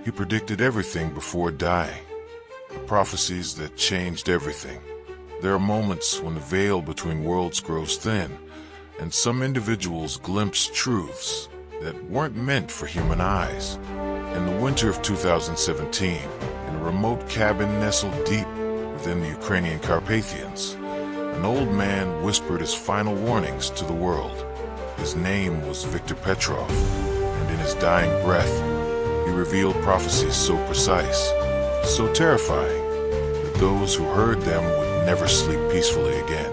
He predicted everything before dying, the prophecies that changed everything. There are moments when the veil between worlds grows thin, and some individuals glimpse truths that weren't meant for human eyes. In the winter of 2017, in a remote cabin nestled deep within the Ukrainian Carpathians, an old man whispered his final warnings to the world. His name was Viktor Petrov, and in his dying breath, he revealed prophecies so precise, so terrifying, that those who heard them would never sleep peacefully again.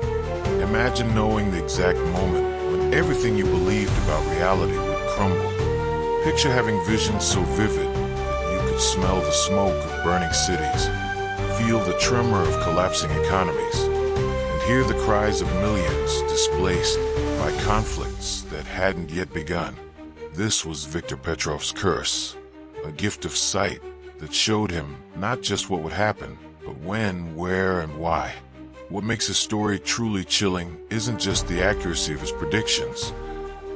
Imagine knowing the exact moment when everything you believed about reality would crumble. Picture having visions so vivid that you could smell the smoke of burning cities, feel the tremor of collapsing economies, and hear the cries of millions displaced by conflicts that hadn't yet begun. This was Viktor Petrov's curse, a gift of sight that showed him not just what would happen, but when, where, and why. What makes his story truly chilling isn't just the accuracy of his predictions,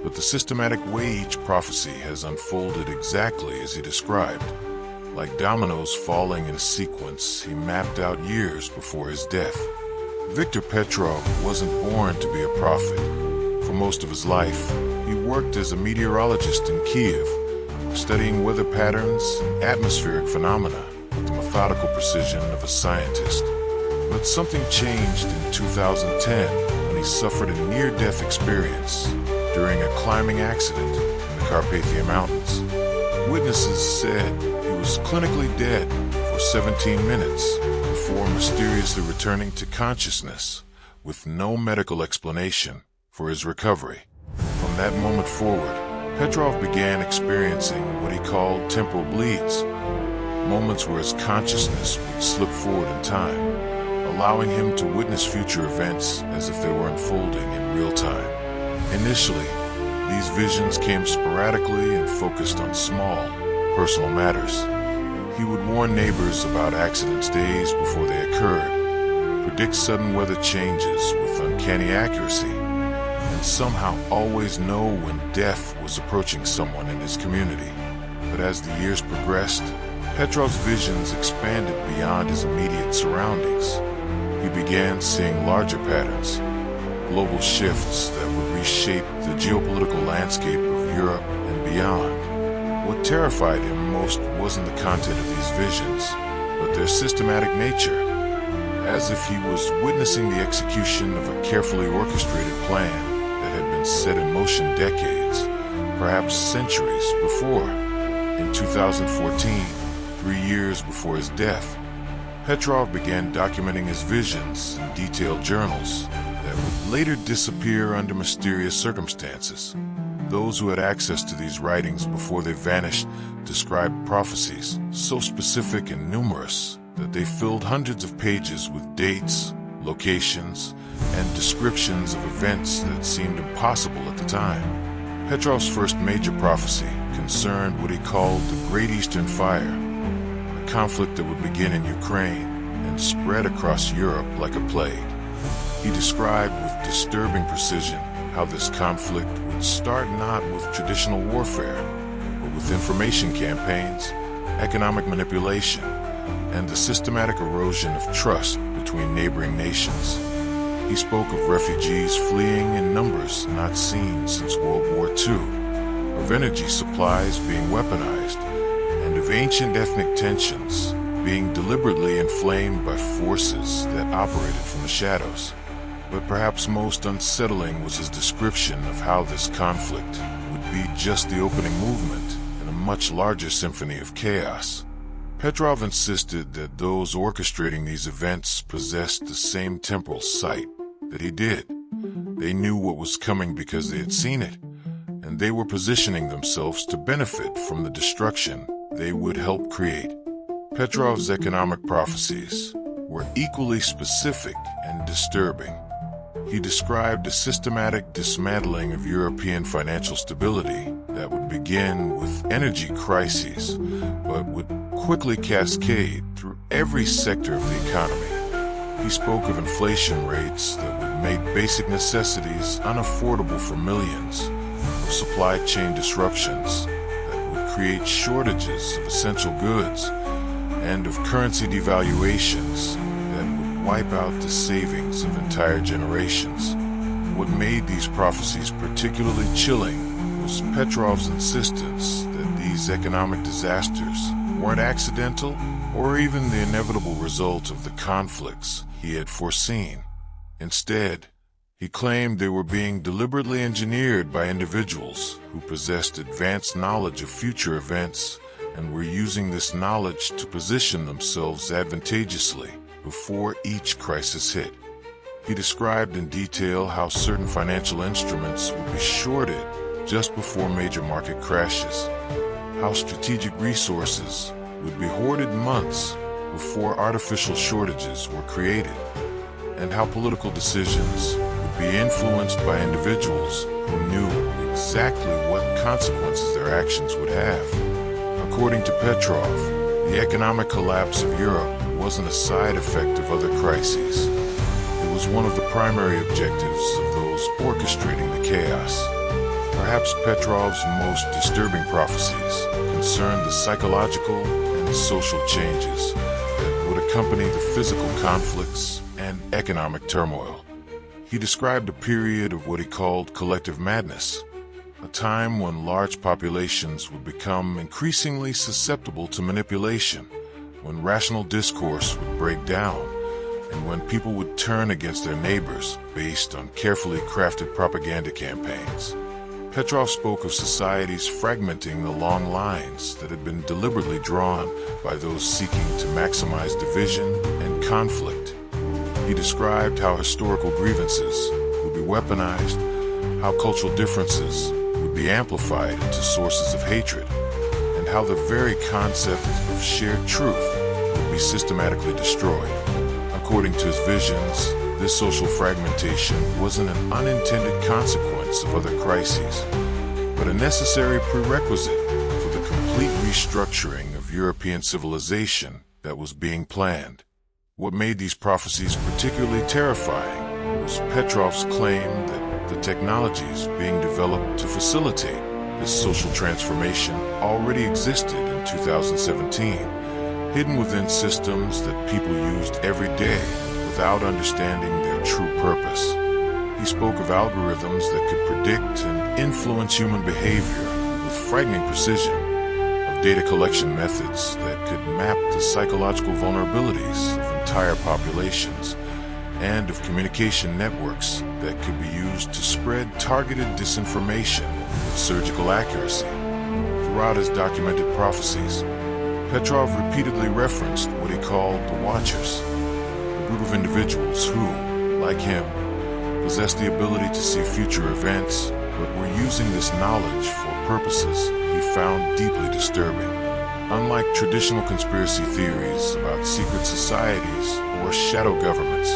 but the systematic way each prophecy has unfolded exactly as he described. Like dominoes falling in a sequence he mapped out years before his death. Viktor Petrov wasn't born to be a prophet. For most of his life, he worked as a meteorologist in Kiev, studying weather patterns and atmospheric phenomena with the methodical precision of a scientist. But something changed in 2010 when he suffered a near-death experience during a climbing accident in the Carpathian Mountains. Witnesses said he was clinically dead for 17 minutes before mysteriously returning to consciousness with no medical explanation for his recovery. From that moment forward, Petrov began experiencing what he called temporal bleeds, moments where his consciousness would slip forward in time, allowing him to witness future events as if they were unfolding in real time. Initially, these visions came sporadically and focused on small, personal matters. He would warn neighbors about accidents days before they occurred, predict sudden weather changes with uncanny accuracy, and somehow always know when death was approaching someone in his community. But as the years progressed, Petrov's visions expanded beyond his immediate surroundings. He began seeing larger patterns, global shifts that would reshape the geopolitical landscape of Europe and beyond. What terrified him most wasn't the content of these visions, but their systematic nature, as if he was witnessing the execution of a carefully orchestrated plan that had been set in motion decades, perhaps centuries before. In 2014, 3 years before his death, Petrov began documenting his visions in detailed journals that would later disappear under mysterious circumstances. Those who had access to these writings before they vanished described prophecies so specific and numerous that they filled hundreds of pages with dates, locations, and descriptions of events that seemed impossible at the time. Petrov's first major prophecy concerned what he called the Great Eastern Fire, a conflict that would begin in Ukraine and spread across Europe like a plague. He described with disturbing precision how this conflict would start not with traditional warfare, but with information campaigns, economic manipulation, and the systematic erosion of trust between neighboring nations. He spoke of refugees fleeing in numbers not seen since World War II, of energy supplies being weaponized, and of ancient ethnic tensions being deliberately inflamed by forces that operated from the shadows. But perhaps most unsettling was his description of how this conflict would be just the opening movement in a much larger symphony of chaos. Petrov insisted that those orchestrating these events possessed the same temporal sight that he did. They knew what was coming because they had seen it, and they were positioning themselves to benefit from the destruction they would help create. Petrov's economic prophecies were equally specific and disturbing. He described a systematic dismantling of European financial stability that would begin with energy crises, but would quickly cascade through every sector of the economy. He spoke of inflation rates that would make basic necessities unaffordable for millions, of supply chain disruptions that would create shortages of essential goods and of currency devaluations that would wipe out the savings of entire generations. What made these prophecies particularly chilling was Petrov's insistence that these economic disasters weren't accidental or even the inevitable result of the conflicts he had foreseen. Instead, he claimed they were being deliberately engineered by individuals who possessed advanced knowledge of future events and were using this knowledge to position themselves advantageously before each crisis hit. He described in detail how certain financial instruments would be shorted just before major market crashes, how strategic resources would be hoarded months before artificial shortages were created, and how political decisions would be influenced by individuals who knew exactly what consequences their actions would have. According to Petrov, the economic collapse of Europe wasn't a side effect of other crises. It was one of the primary objectives of those orchestrating the chaos. Perhaps Petrov's most disturbing prophecies concerned the psychological and social changes that would accompany the physical conflicts and economic turmoil. He described a period of what he called collective madness, a time when large populations would become increasingly susceptible to manipulation, when rational discourse would break down, and when people would turn against their neighbors based on carefully crafted propaganda campaigns. Petrov spoke of societies fragmenting the long lines that had been deliberately drawn by those seeking to maximize division and conflict. He described how historical grievances would be weaponized, how cultural differences would be amplified into sources of hatred, and how the very concept of shared truth would be systematically destroyed. According to his visions, this social fragmentation wasn't an unintended consequence of other crises, but a necessary prerequisite for the complete restructuring of European civilization that was being planned. What made these prophecies particularly terrifying was Petrov's claim that the technologies being developed to facilitate this social transformation already existed in 2017, hidden within systems that people used every day without understanding their true purpose. He spoke of algorithms that could predict and influence human behavior with frightening precision, of data collection methods that could map the psychological vulnerabilities of entire populations, and of communication networks that could be used to spread targeted disinformation with surgical accuracy. Throughout his documented prophecies, Petrov repeatedly referenced what he called the Watchers, a group of individuals who, like him, possessed the ability to see future events, but were using this knowledge for purposes he found deeply disturbing. Unlike traditional conspiracy theories about secret societies or shadow governments,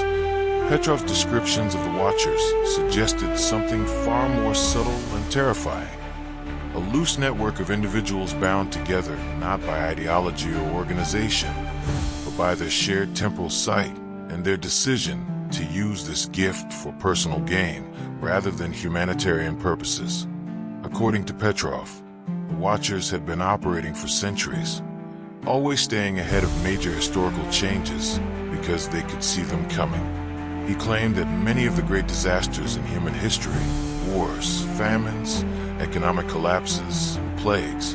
Petrov's descriptions of the Watchers suggested something far more subtle and terrifying. A loose network of individuals bound together not by ideology or organization, but by their shared temporal sight and their decision to use this gift for personal gain rather than humanitarian purposes. According to Petrov, the Watchers had been operating for centuries, always staying ahead of major historical changes because they could see them coming. He claimed that many of the great disasters in human history, wars, famines, economic collapses, and plagues,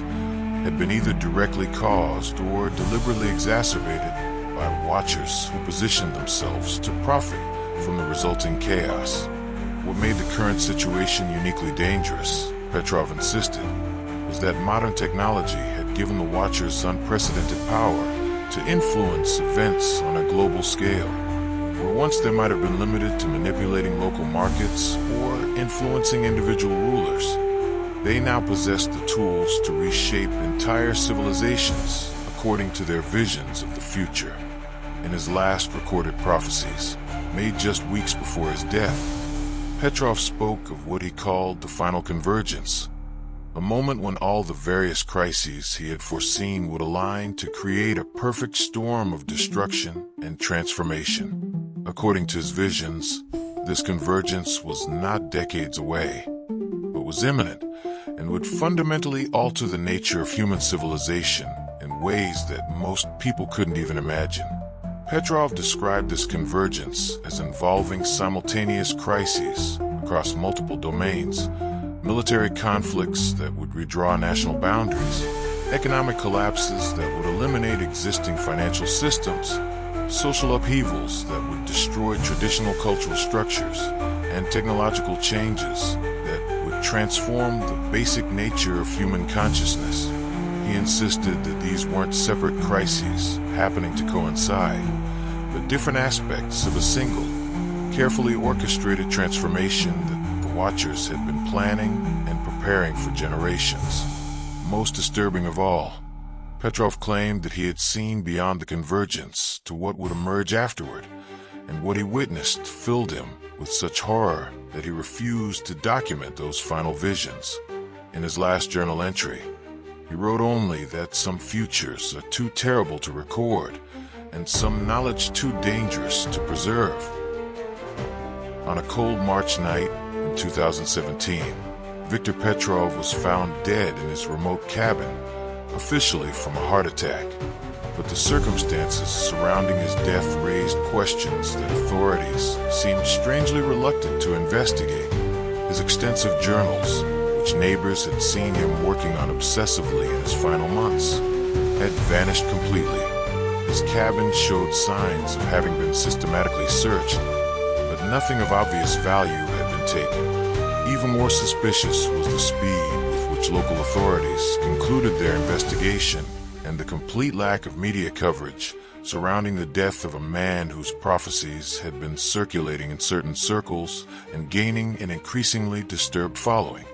had been either directly caused or deliberately exacerbated by Watchers who positioned themselves to profit from the resulting chaos. What made the current situation uniquely dangerous, Petrov insisted, was that modern technology had given the Watchers unprecedented power to influence events on a global scale, where once they might have been limited to manipulating local markets or influencing individual rulers. They now possess the tools to reshape entire civilizations according to their visions of the future. In his last recorded prophecies, made just weeks before his death, Petrov spoke of what he called the final convergence, a moment when all the various crises he had foreseen would align to create a perfect storm of destruction and transformation. According to his visions, this convergence was not decades away, but was imminent, and would fundamentally alter the nature of human civilization in ways that most people couldn't even imagine. Petrov described this convergence as involving simultaneous crises across multiple domains, military conflicts that would redraw national boundaries, economic collapses that would eliminate existing financial systems, social upheavals that would destroy traditional cultural structures, and technological changes that would transform the basic nature of human consciousness. He insisted that these weren't separate crises happening to coincide, but different aspects of a single, carefully orchestrated transformation that the Watchers had been planning and preparing for generations. Most disturbing of all, Petrov claimed that he had seen beyond the convergence to what would emerge afterward, and what he witnessed filled him with such horror that he refused to document those final visions. In his last journal entry, he wrote only that some futures are too terrible to record, and some knowledge too dangerous to preserve. On a cold March night in 2017, Viktor Petrov was found dead in his remote cabin, officially from a heart attack. But the circumstances surrounding his death raised questions that authorities seemed strangely reluctant to investigate. His extensive journals, which neighbors had seen him working on obsessively in his final months, had vanished completely. His cabin showed signs of having been systematically searched, but nothing of obvious value had been taken. Even more suspicious was the speed with which local authorities concluded their investigation, and the complete lack of media coverage surrounding the death of a man whose prophecies had been circulating in certain circles and gaining an increasingly disturbed following.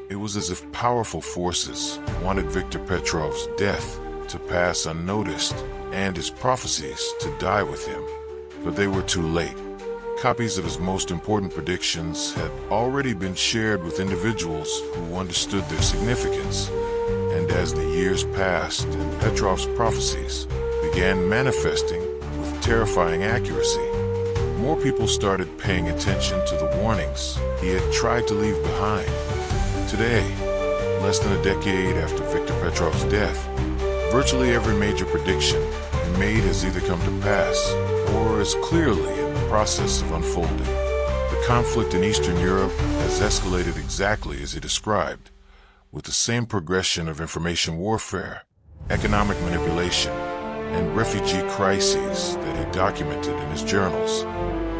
It was as if powerful forces wanted Viktor Petrov's death to pass unnoticed and his prophecies to die with him. But they were too late. Copies of his most important predictions had already been shared with individuals who understood their significance, and as the years passed and Petrov's prophecies began manifesting with terrifying accuracy, more people started paying attention to the warnings he had tried to leave behind. Today, less than a decade after Viktor Petrov's death, virtually every major prediction he made has either come to pass or is clearly in the process of unfolding. The conflict in Eastern Europe has escalated exactly as he described, with the same progression of information warfare, economic manipulation, and refugee crises that he documented in his journals.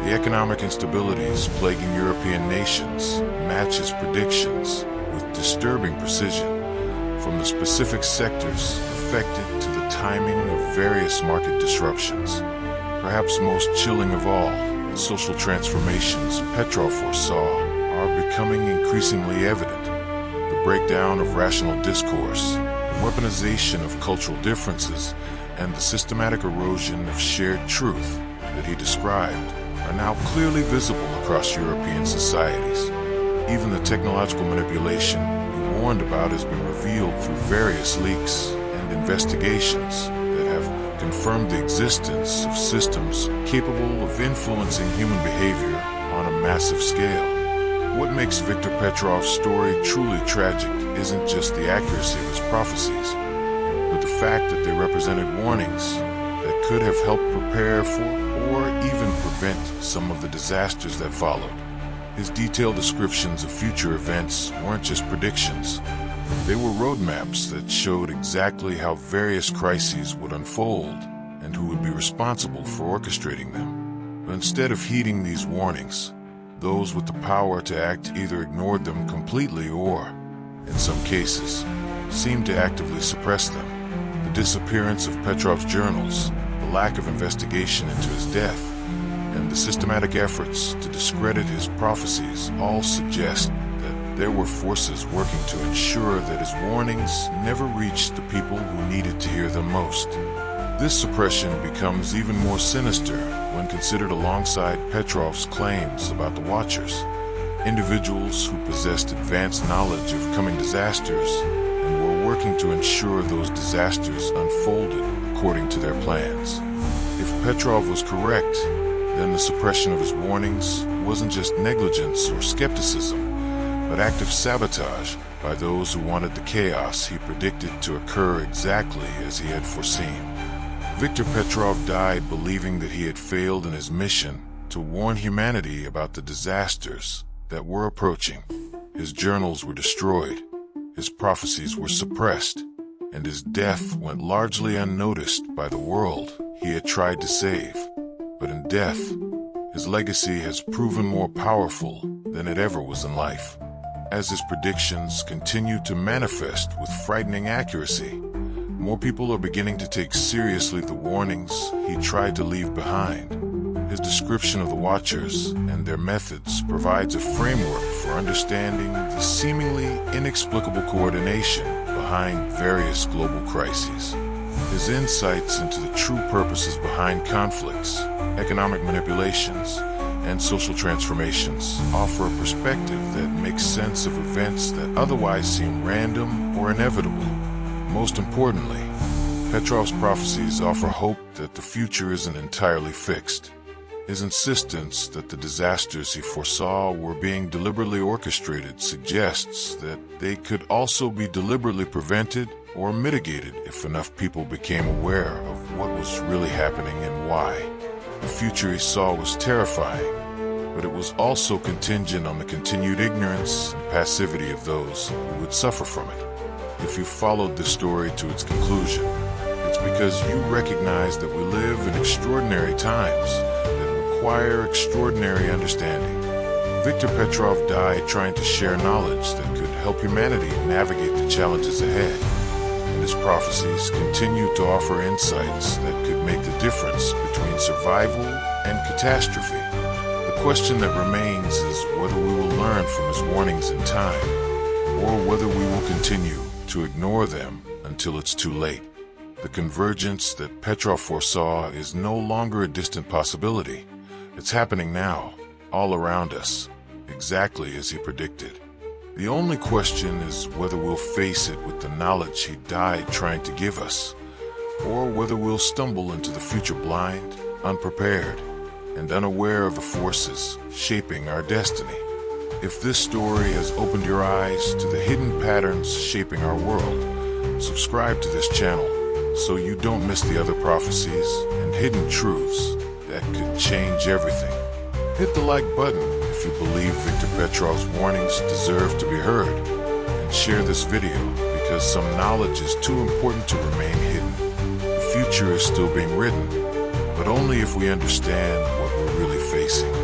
The economic instabilities plaguing European nations match his predictions with disturbing precision, from the specific sectors affected to the timing of various market disruptions. Perhaps most chilling of all, the social transformations Petrov foresaw are becoming increasingly evident. The breakdown of rational discourse, the weaponization of cultural differences, and the systematic erosion of shared truth that he described are now clearly visible across European societies. Even the technological manipulation he warned about has been revealed through various leaks and investigations that have confirmed the existence of systems capable of influencing human behavior on a massive scale. What makes Viktor Petrov's story truly tragic isn't just the accuracy of his prophecies, but the fact that they represented warnings that could have helped prepare for or even prevent some of the disasters that followed. His detailed descriptions of future events weren't just predictions. They were roadmaps that showed exactly how various crises would unfold and who would be responsible for orchestrating them. But instead of heeding these warnings, those with the power to act either ignored them completely or, in some cases, seemed to actively suppress them. The disappearance of Petrov's journals, the lack of investigation into his death, and the systematic efforts to discredit his prophecies all suggest that there were forces working to ensure that his warnings never reached the people who needed to hear them most. This suppression becomes even more sinister when considered alongside Petrov's claims about the Watchers, individuals who possessed advanced knowledge of coming disasters and were working to ensure those disasters unfolded according to their plans. If Petrov was correct, then the suppression of his warnings wasn't just negligence or skepticism, but active sabotage by those who wanted the chaos he predicted to occur exactly as he had foreseen. Viktor Petrov died believing that he had failed in his mission to warn humanity about the disasters that were approaching. His journals were destroyed, his prophecies were suppressed, and his death went largely unnoticed by the world he had tried to save. But in death, his legacy has proven more powerful than it ever was in life. As his predictions continue to manifest with frightening accuracy, more people are beginning to take seriously the warnings he tried to leave behind. His description of the Watchers and their methods provides a framework for understanding the seemingly inexplicable coordination behind various global crises. His insights into the true purposes behind conflicts, economic manipulations, and social transformations offer a perspective that makes sense of events that otherwise seem random or inevitable. Most importantly, Petrov's prophecies offer hope that the future isn't entirely fixed. His insistence that the disasters he foresaw were being deliberately orchestrated suggests that they could also be deliberately prevented or mitigated if enough people became aware of what was really happening and why. The future he saw was terrifying, but it was also contingent on the continued ignorance and passivity of those who would suffer from it. If you followed this story to its conclusion, it's because you recognize that we live in extraordinary times require extraordinary understanding. Viktor Petrov died trying to share knowledge that could help humanity navigate the challenges ahead, and his prophecies continue to offer insights that could make the difference between survival and catastrophe. The question that remains is whether we will learn from his warnings in time, or whether we will continue to ignore them until it's too late. The convergence that Petrov foresaw is no longer a distant possibility. It's happening now, all around us, exactly as he predicted. The only question is whether we'll face it with the knowledge he died trying to give us, or whether we'll stumble into the future blind, unprepared, and unaware of the forces shaping our destiny. If this story has opened your eyes to the hidden patterns shaping our world, subscribe to this channel so you don't miss the other prophecies and hidden truths that could change everything. Hit the like button if you believe Viktor Petrov's warnings deserve to be heard, and share this video because some knowledge is too important to remain hidden. The future is still being written, but only if we understand what we're really facing.